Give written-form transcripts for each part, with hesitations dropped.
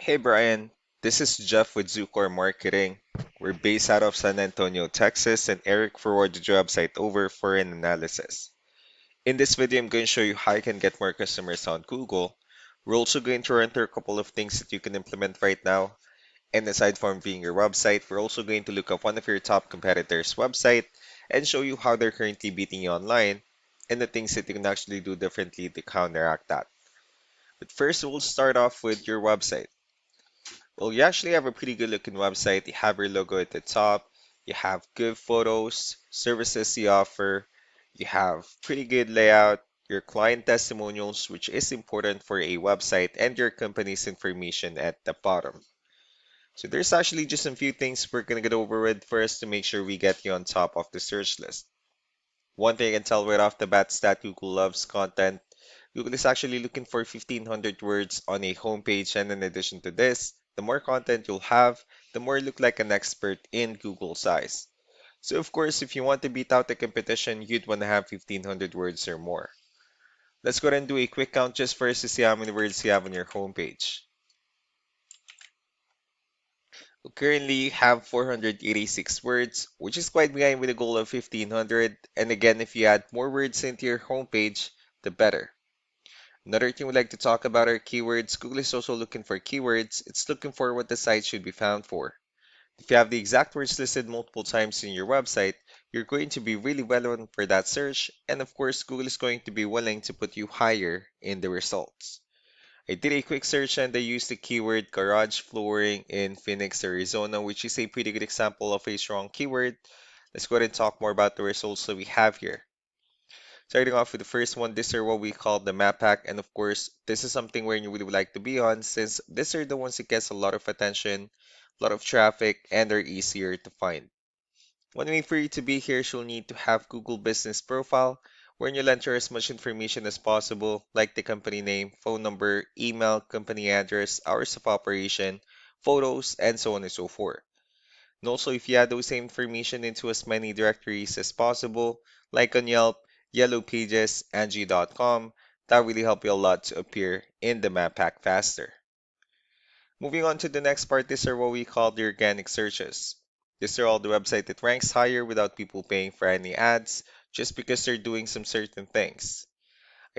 Hey Brian, this is Jeff with Zucor Marketing. We're based out of San Antonio, Texas, and Eric forwarded your website over for an analysis. In this video, I'm going to show you how you can get more customers on Google. We're also going to run through a couple of things that you can implement right now. And aside from being your website, we're also going to look up one of your top competitors' website and show you how they're currently beating you online and the things that you can actually do differently to counteract that. But first, we'll start off with your website. Well, you actually have a pretty good looking website. You have your logo at the top. You have good photos, services you offer. You have pretty good layout, your client testimonials, which is important for a website, and your company's information at the bottom. So there's actually just a few things we're gonna get over with first to make sure we get you on top of the search list. One thing I can tell right off the bat is that Google loves content. Google is actually looking for 1,500 words on a homepage, and in addition to this, the more content you'll have, the more you look like an expert in Google's eyes. So, of course, if you want to beat out the competition, you'd want to have 1,500 words or more. Let's go ahead and do a quick count just first to see how many words you have on your homepage. Well, currently, you have 486 words, which is quite behind with a goal of 1,500. And again, if you add more words into your homepage, the better. Another thing we'd like to talk about are keywords. Google is also looking for keywords. It's looking for what the site should be found for. If you have the exact words listed multiple times in your website, you're going to be really relevant for that search. And of course, Google is going to be willing to put you higher in the results. I did a quick search and I used the keyword garage flooring in Phoenix, Arizona, which is a pretty good example of a strong keyword. Let's go ahead and talk more about the results that we have here. Starting off with the first one, these are what we call the map pack. And of course, this is something where you really would like to be on since these are the ones that gets a lot of attention, a lot of traffic, and are easier to find. One way for you to be here, you'll need to have Google Business Profile, where you'll enter as much information as possible, like the company name, phone number, email, company address, hours of operation, photos, and so on and so forth. And also, if you add those same information into as many directories as possible, like on Yelp, Yellow Pages, Angie.com, that really help you a lot to appear in the map pack faster. Moving on to the next part, these are what we call the organic searches. These are all the website that ranks higher without people paying for any ads, just because they're doing some certain things.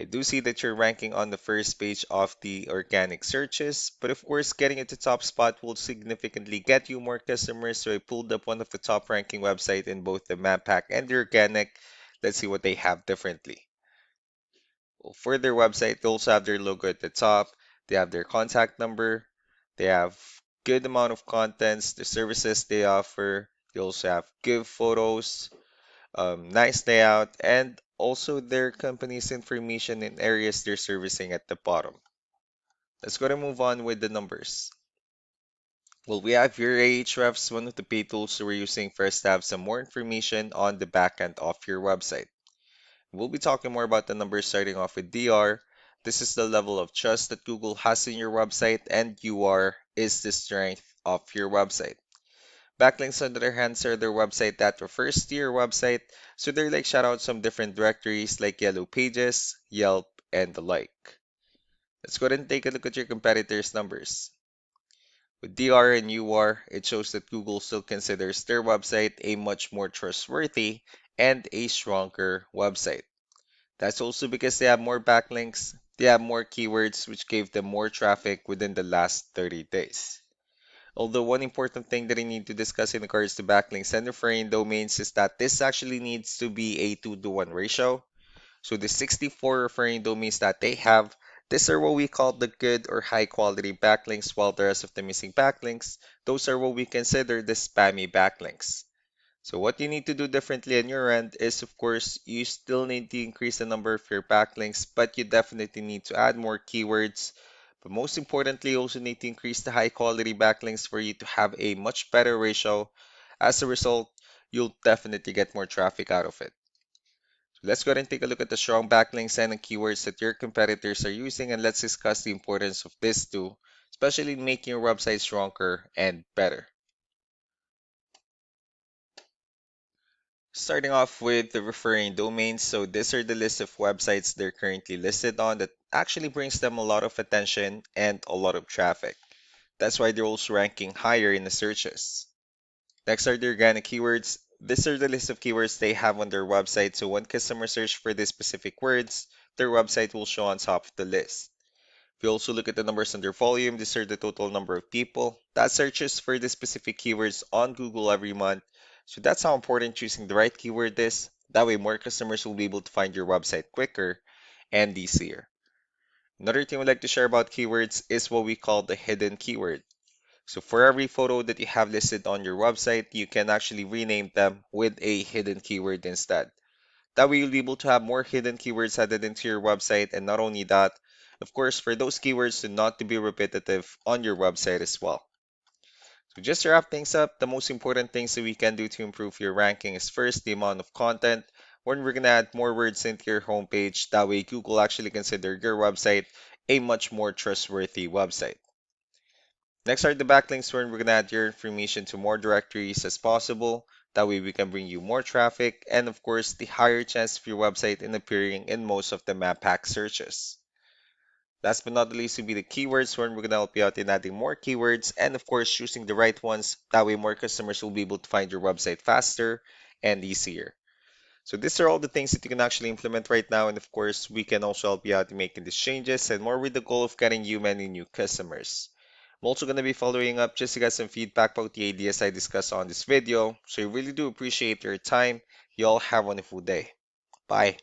I do see that you're ranking on the first page of the organic searches, but of course, getting at the top spot will significantly get you more customers. So I pulled up one of the top ranking website in both the map pack and the organic. Let's see what they have differently. Well, for their website, they also have their logo at the top. They have their contact number. They have good amount of contents, the services they offer. They also have good photos, nice layout, and also their company's information in areas they're servicing at the bottom. Let's go to move on with the numbers. Well, we have your Ahrefs, one of the paid tools that we're using first to have some more information on the backend of your website. We'll be talking more about the numbers starting off with DR. This is the level of trust that Google has in your website, and UR is the strength of your website. Backlinks, on the other hand, are their website that refers to your website, so they're like shout out some different directories like Yellow Pages, Yelp, and the like. Let's go ahead and take a look at your competitors' numbers. With DR and UR, it shows that Google still considers their website a much more trustworthy and a stronger website. That's also because they have more backlinks, they have more keywords, which gave them more traffic within the last 30 days. Although one important thing that I need to discuss in regards to backlinks and referring domains is that this actually needs to be a 2-to-1 ratio. So the 64 referring domains that they have, these are what we call the good or high quality backlinks, while the rest of the missing backlinks, those are what we consider the spammy backlinks. So what you need to do differently on your end is, of course, you still need to increase the number of your backlinks, but you definitely need to add more keywords. But most importantly, you also need to increase the high quality backlinks for you to have a much better ratio. As a result, you'll definitely get more traffic out of it. So let's go ahead and take a look at the strong backlinks and the keywords that your competitors are using, and let's discuss the importance of this too, especially in making your website stronger and better. Starting off with the referring domains, so these are the list of websites they're currently listed on that actually brings them a lot of attention and a lot of traffic. That's why they're also ranking higher in the searches. Next are the organic keywords. These are the list of keywords they have on their website, so when customers search for these specific words, their website will show on top of the list. If you also look at the numbers under volume, these are the total number of people that searches for the specific keywords on Google every month. So that's how important choosing the right keyword is. That way, more customers will be able to find your website quicker and easier. Another thing we'd like to share about keywords is what we call the hidden keyword. So for every photo that you have listed on your website, you can actually rename them with a hidden keyword instead. That way you'll be able to have more hidden keywords added into your website, and not only that, of course, for those keywords to not to be repetitive on your website as well. So just to wrap things up, the most important things that we can do to improve your ranking is first the amount of content. When we're gonna add more words into your homepage, that way Google actually consider your website a much more trustworthy website. Next are the backlinks where we're gonna add your information to more directories as possible. That way we can bring you more traffic and of course the higher chance of your website in appearing in most of the map pack searches. Last but not least will be the keywords where we're gonna help you out in adding more keywords and of course choosing the right ones. That way more customers will be able to find your website faster and easier. So these are all the things that you can actually implement right now, and of course we can also help you out in making these changes and more with the goal of getting you many new customers. I'm also going to be following up just to get some feedback about the ideas I discussed on this video. So I really do appreciate your time. You all have a wonderful day. Bye.